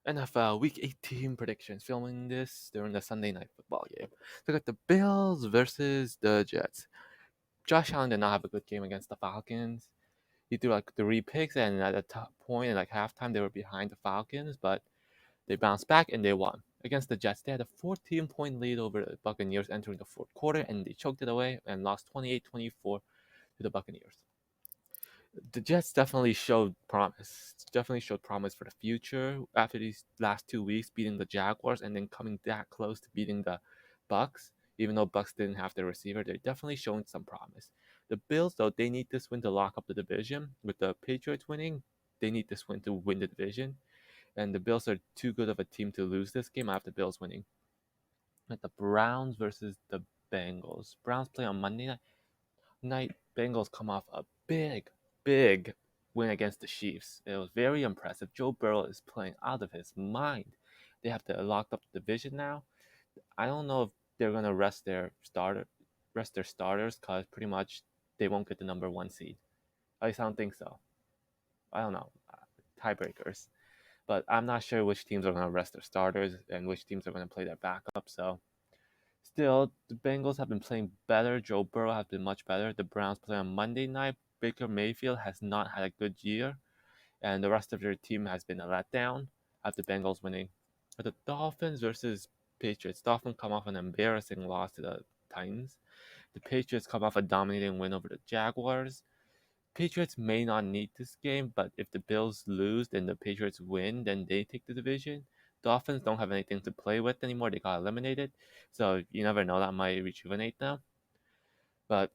NFL Week 18 predictions. Filming this during the Sunday night football game. So we got the Bills versus the Jets. Josh Allen did not have a good game against the Falcons. He threw like 3 picks, and at the top point, in like halftime, they were behind the Falcons, but they bounced back and they won. Against the Jets, they had a 14-point lead over the Buccaneers entering the fourth quarter, and they choked it away and lost 28-24 to the Buccaneers. The Jets definitely showed promise. Definitely showed promise for the future after these last 2 weeks beating the Jaguars and then coming that close to beating the Bucks. Even though Bucks didn't have their receiver, they're definitely showing some promise. The Bills, though, they need this win to lock up the division. With the Patriots winning, they need this win to win the division. And the Bills are too good of a team to lose this game after the Bills winning. At the Browns versus the Bengals. Browns play on Monday night. Bengals come off a big win against the Chiefs. It was very impressive. Joe Burrow is playing out of his mind. They have to lock up the division now. I don't know if they're gonna rest their starters, cause pretty much they won't get the number 1 seed. At least I don't think so. I don't know. Tiebreakers, but I'm not sure which teams are gonna rest their starters and which teams are gonna play their backup. So still, the Bengals have been playing better. Joe Burrow has been much better. The Browns play on Monday night. Baker Mayfield has not had a good year, and the rest of their team has been a letdown after Bengals winning. But the Dolphins versus Patriots. Dolphins come off an embarrassing loss to the Titans. The Patriots come off a dominating win over the Jaguars. Patriots may not need this game, but if the Bills lose, then the Patriots win, then they take the division. Dolphins don't have anything to play with anymore. They got eliminated. So you never know, that might rejuvenate them. But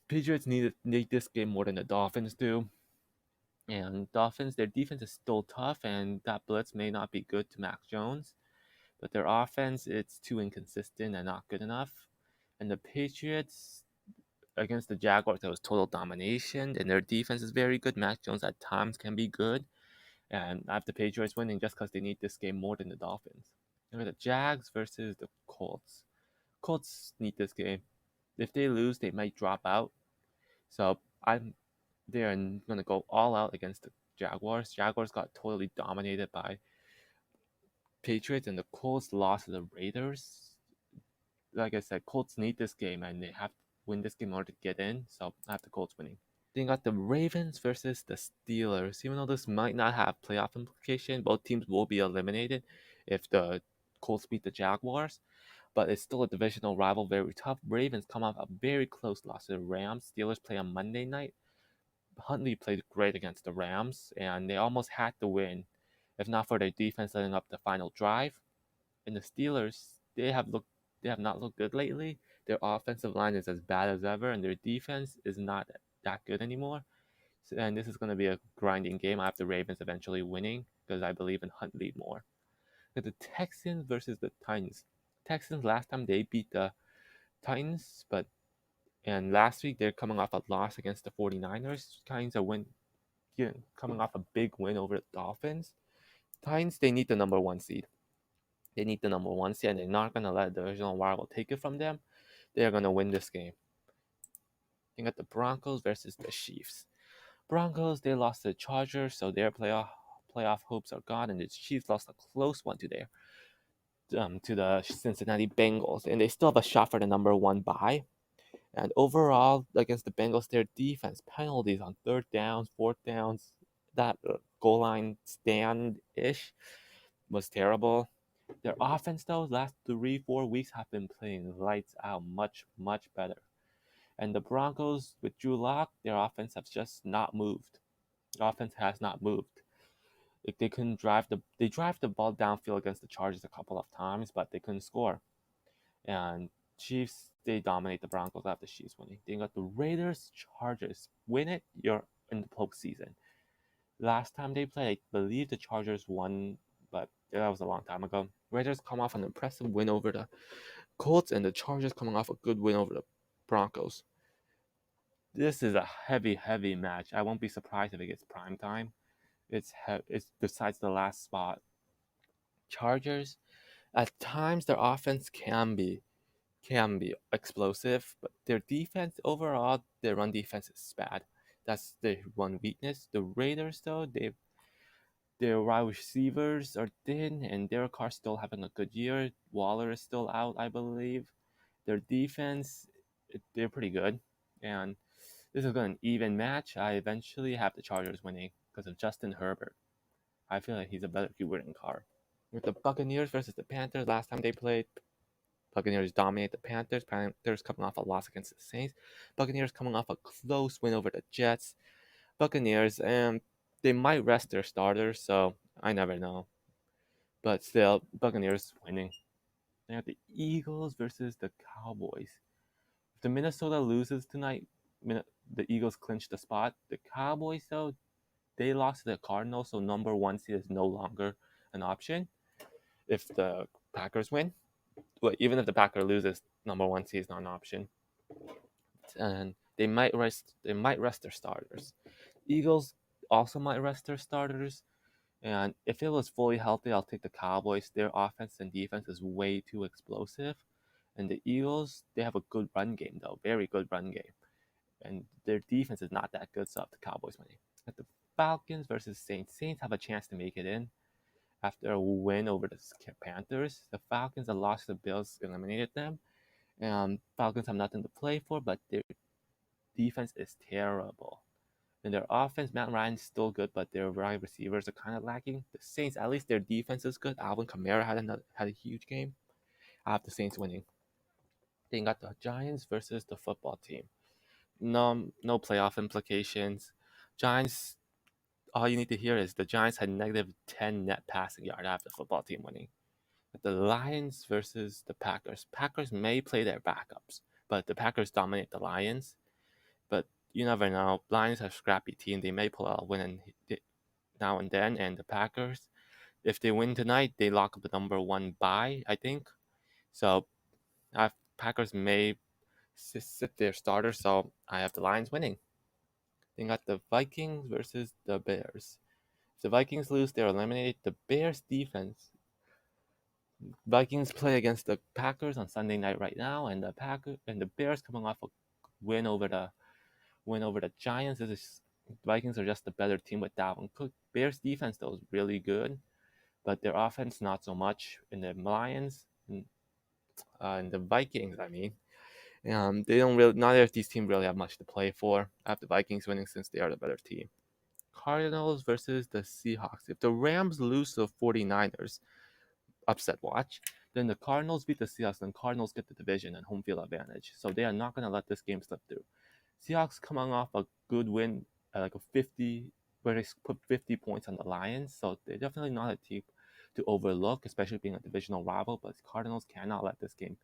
Patriots need this game more than the Dolphins do. And Dolphins, their defense is still tough, and that blitz may not be good to Mac Jones. But their offense, it's too inconsistent and not good enough. And the Patriots, against the Jaguars, there was total domination, and their defense is very good. Mac Jones at times can be good, and I have the Patriots winning just because they need this game more than the Dolphins. Look at the Jags versus the Colts. Colts need this game. If they lose, they might drop out. So they're gonna go all out against the Jaguars. Jaguars got totally dominated by Patriots, and the Colts lost to the Raiders. Like I said, Colts need this game, and they have to win this game in order to get in. So I have the Colts winning. Then you got the Ravens versus the Steelers. Even though this might not have playoff implication, both teams will be eliminated if the Colts beat the Jaguars. But it's still a divisional rival, very tough. Ravens come off a very close loss to the Rams. Steelers play on Monday night. Huntley played great against the Rams, and they almost had to win, if not for their defense setting up the final drive. And the Steelers, they have not looked good lately. Their offensive line is as bad as ever, and their defense is not that good anymore. So, and this is going to be a grinding game. I have the Ravens eventually winning because I believe in Huntley more. But the Texans versus the Titans. Texans last time they beat the Titans, and last week they're coming off a loss against the 49ers. Titans are coming off a big win over the Dolphins. Titans, they need the number 1 seed. They need the number 1 seed, and they're not going to let the divisional rival take it from them. They're going to win this game. You got the Broncos versus the Chiefs. Broncos, they lost to the Chargers, so their playoff hopes are gone, and the Chiefs lost a close one to the Cincinnati Bengals, and they still have a shot for the number 1 bye. And overall, against the Bengals, their defense penalties on third downs, fourth downs, that goal line stand-ish was terrible. Their offense, though, last 3-4 weeks have been playing lights out, much better. And the Broncos with Drew Lock, their offense has just not moved. The offense has not moved. If they couldn't they drive the ball downfield against the Chargers a couple of times, but they couldn't score. And Chiefs, they dominate the Broncos after Chiefs winning. Then you got the Raiders, Chargers. Win it, you're in the postseason. Last time they played, I believe the Chargers won, but that was a long time ago. Raiders come off an impressive win over the Colts, and the Chargers coming off a good win over the Broncos. This is a heavy match. I won't be surprised if it gets prime time. It's besides the last spot. Chargers, at times their offense can be explosive, but their defense overall, their run defense is bad. That's their one weakness. The Raiders, though, Their wide receivers are thin, and Derek Carr's still having a good year. Waller is still out, I believe. Their defense, they're pretty good. And this is an even match. I eventually have the Chargers winning because of Justin Herbert. I feel like he's a better QB than Carr. With the Buccaneers versus the Panthers, last time they played, Buccaneers dominate the Panthers. Panthers coming off a loss against the Saints. Buccaneers coming off a close win over the Jets. Buccaneers, and they might rest their starters, so I never know. But still, Buccaneers winning. They have the Eagles versus the Cowboys. If the Minnesota loses tonight, the Eagles clinch the spot. The Cowboys, though, they lost to the Cardinals, so number one seed is no longer an option. If the Packers win, but even if the Packer loses, number one seed is not an option. And they might rest their starters. Eagles also might rest their starters. And if it was fully healthy, I'll take the Cowboys. Their offense and defense is way too explosive. And the Eagles, they have a good run game, though. Very good run game. And their defense is not that good, so the Cowboys winning. At the Falcons versus Saints. Saints have a chance to make it in after a win over the Panthers. The Falcons that lost to the Bills eliminated them. Falcons have nothing to play for, but their defense is terrible. And their offense, Matt Ryan's still good, but their wide receivers are kind of lacking. The Saints, at least their defense is good. Alvin Kamara had a huge game. I have the Saints winning. Then got the Giants versus the football team. No playoff implications. Giants, all you need to hear is the Giants had negative 10 net passing yard. I have the football team winning. The Lions versus the Packers. Packers may play their backups, but the Packers dominate the Lions. But you never know. Lions are a scrappy team. They may pull out a win now and then. And the Packers, if they win tonight, they lock up the number one bye, I think. So Packers may sit their starters. So I have the Lions winning. Then got the Vikings versus the Bears. If the Vikings lose, they're eliminated. The Bears defense. Vikings play against the Packers on Sunday night right now, and the Bears coming off a win over the Giants. Vikings are just a better team with Dalvin Cook. Bears defense though is really good, but their offense not so much. In the Lions and the Vikings, I mean, they don't really. Neither of these teams really have much to play for. I have the Vikings winning since they are the better team. Cardinals versus the Seahawks. If the Rams lose to the 49ers, upset watch, then the Cardinals beat the Seahawks, and Cardinals get the division and home field advantage. So they are not going to let this game slip through. Seahawks coming off a good win, like a 50, where they put 50 points on the Lions. So they're definitely not a team to overlook, especially being a divisional rival. But Cardinals cannot lose this game.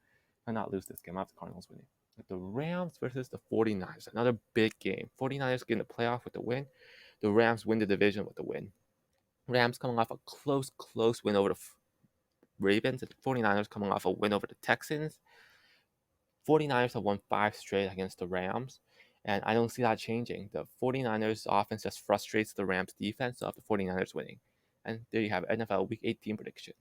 I have the Cardinals winning. The Rams versus the 49ers, another big game. 49ers get in the playoff with the win. The Rams win the division with the win. Rams coming off a close win over the Ravens. And 49ers coming off a win over the Texans. 49ers have won 5 straight against the Rams, and I don't see that changing. The 49ers offense just frustrates the Rams defense, so I have the 49ers winning. And there you have NFL Week 18 prediction.